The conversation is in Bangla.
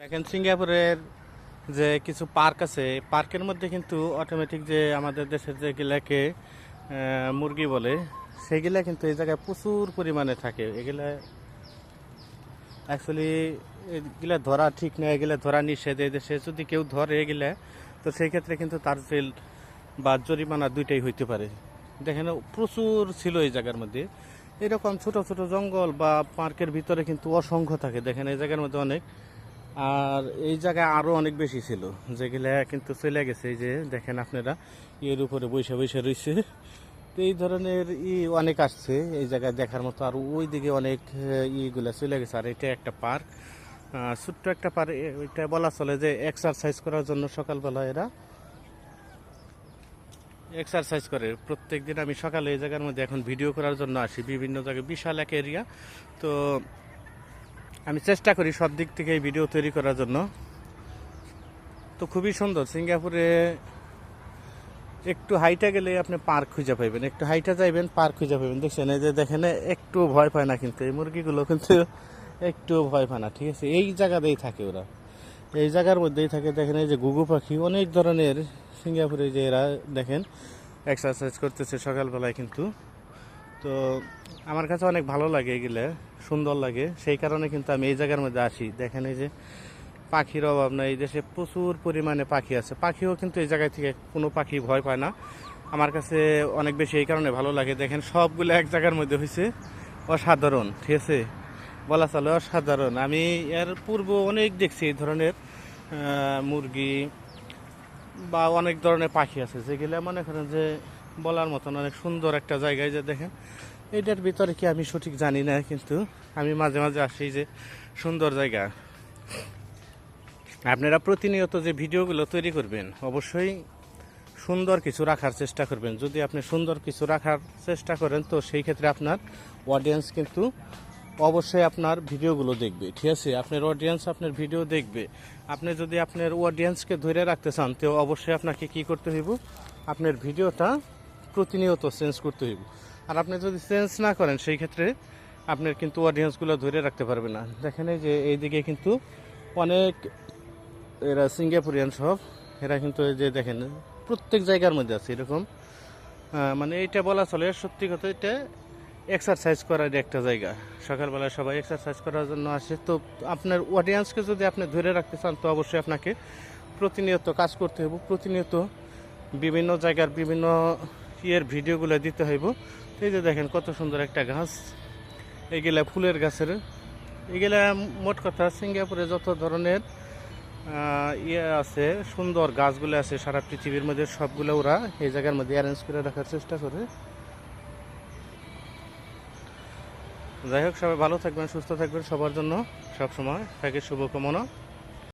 দেখেন সিঙ্গাপুরের যে কিছু পার্ক আছে, পার্কের মধ্যে কিন্তু অটোমেটিক যে আমাদের দেশের যেগুলাকে মুরগি বলে, সেগুলা কিন্তু এই জায়গায় প্রচুর পরিমাণে থাকে। এগুলা অ্যাকচুয়ালি এগুলা ধরা ঠিক নয়, এগুলা ধরা নিষেধ। এই দেশে যদি কেউ ধরে এগুলা, তো সেই ক্ষেত্রে কিন্তু তার জেল বা জরিমানা দুইটাই হইতে পারে। দেখেন প্রচুর ছিল এই জায়গার মধ্যে। এরকম ছোট ছোট জঙ্গল বা পার্কের ভিতরে কিন্তু অসংখ্য থাকে। দেখেন এই জায়গার মধ্যে অনেক, আর এই জায়গায় আরও অনেক বেশি ছিল, যেগুলা কিন্তু চলে গেছে। এই যে দেখেন আপনারা, এর উপরে বৈশা বৈশা রয়েছে। তো এই ধরনের অনেক আসছে এই জায়গায় দেখার মতো। আর ওই দিকে অনেক ইগুলা চলে গেছে। আর এটা একটা পার্ক, ছোট্ট একটা পার্ক। এটা বলা চলে যে এক্সারসাইজ করার জন্য সকালবেলা এরা এক্সারসাইজ করে। প্রত্যেক দিন আমি সকালে এই জায়গার মধ্যে এখন ভিডিও করার জন্য আসি, বিভিন্ন জায়গায় বিশাল এক এরিয়া। তো আমি চেষ্টা করি সব দিক থেকে এই ভিডিও তৈরি করার জন্য। তো খুবই সুন্দর সিঙ্গাপুরে। একটু হাইটা গেলে আপনি পার্ক খুঁজে পাইবেন, একটু হাইটা যাইবেন পার্ক খুঁজে পাইবেন। দেখছেন এই যে দেখেন, একটু ভয় পায় না কিন্তু এই মুরগিগুলো, কিন্তু একটু ভয় পায় না। ঠিক আছে, এই জায়গাতেই থাকে ওরা, এই জায়গার মধ্যেই থাকে। দেখেন এই যে ঘুঘু পাখি, অনেক ধরনের সিঙ্গাপুরে যে এরা দেখেন এক্সারসাইজ করতেছে সকালবেলায় কিন্তু। তো আমার কাছে অনেক ভালো লাগে, এগুলো সুন্দর লাগে, সেই কারণে কিন্তু আমি এই জায়গার মধ্যে আসি। দেখেন এই যে পাখির অভাব নাই, এই দেশে প্রচুর পরিমাণে পাখি আছে। পাখিও কিন্তু এই জায়গায় থেকে কোনো পাখি ভয় পায় না। আমার কাছে অনেক বেশি এই কারণে ভালো লাগে। দেখেন সবগুলো এক জায়গার মধ্যে হয়েছে, অসাধারণ। ঠিক আছে, বলা চলে অসাধারণ। আমি এর পূর্ব অনেক দেখছি এই ধরনের মুরগি বা অনেক ধরনের পাখি আছে, যেগুলো মনে করেন যে বলার মতন অনেক সুন্দর একটা জায়গায়। যে দেখেন এটার ভিতরে কি আমি সঠিক জানি না, কিন্তু আমি মাঝে মাঝে আসি যে সুন্দর জায়গা। আপনারা প্রতিনিয়ত যে ভিডিওগুলো তৈরি করবেন, অবশ্যই সুন্দর কিছু রাখার চেষ্টা করবেন। যদি আপনি সুন্দর কিছু রাখার চেষ্টা করেন, তো সেই ক্ষেত্রে আপনার অডিয়েন্স কিন্তু অবশ্যই আপনার ভিডিওগুলো দেখবে। ঠিক আছে, আপনার অডিয়েন্স আপনার ভিডিও দেখবে। আপনি যদি আপনার অডিয়েন্সকে ধরে রাখতে চান, তো অবশ্যই আপনাকে কি করতে হইব, আপনার ভিডিওটা প্রতিনিয়ত চেঞ্জ করতে হইব। আর আপনি যদি চেঞ্জ না করেন, সেই ক্ষেত্রে আপনার কিন্তু অডিয়েন্সগুলো ধরে রাখতে পারবে না। দেখেন এই যে এইদিকে কিন্তু অনেক এরা সিঙ্গাপুরিয়ান সব, এরা কিন্তু এই যে দেখেন প্রত্যেক জায়গার মধ্যে আছে এরকম। মানে এটা বলা চলে সত্যি কথা, এটা এক্সারসাইজ করার একটা জায়গা। সকালবেলায় সবাই এক্সারসাইজ করার জন্য আসে। তো আপনার অডিয়েন্সকে যদি আপনি ধরে রাখতে চান, তো অবশ্যই আপনাকে প্রতিনিয়ত কাজ করতে হবে, প্রতিনিয়ত বিভিন্ন জায়গার বিভিন্ন ভিডিওগুলো দিতে হইব। এই যে দেখেন কত সুন্দর একটা গাছ, এগুলা ফুলের গাছের। এগুলা মোট কথা সিঙ্গাপুরে যত ধরনের আছে, সুন্দর গাছগুলো আছে সারা পৃথিবীর মধ্যে, সবগুলো ওরা এই জায়গার মধ্যে অ্যারেঞ্জ করে রাখার চেষ্টা করে। যাই হোক, সবাই ভালো থাকবেন, সুস্থ থাকবেন, সবার জন্য সবসময় থাকে শুভকামনা।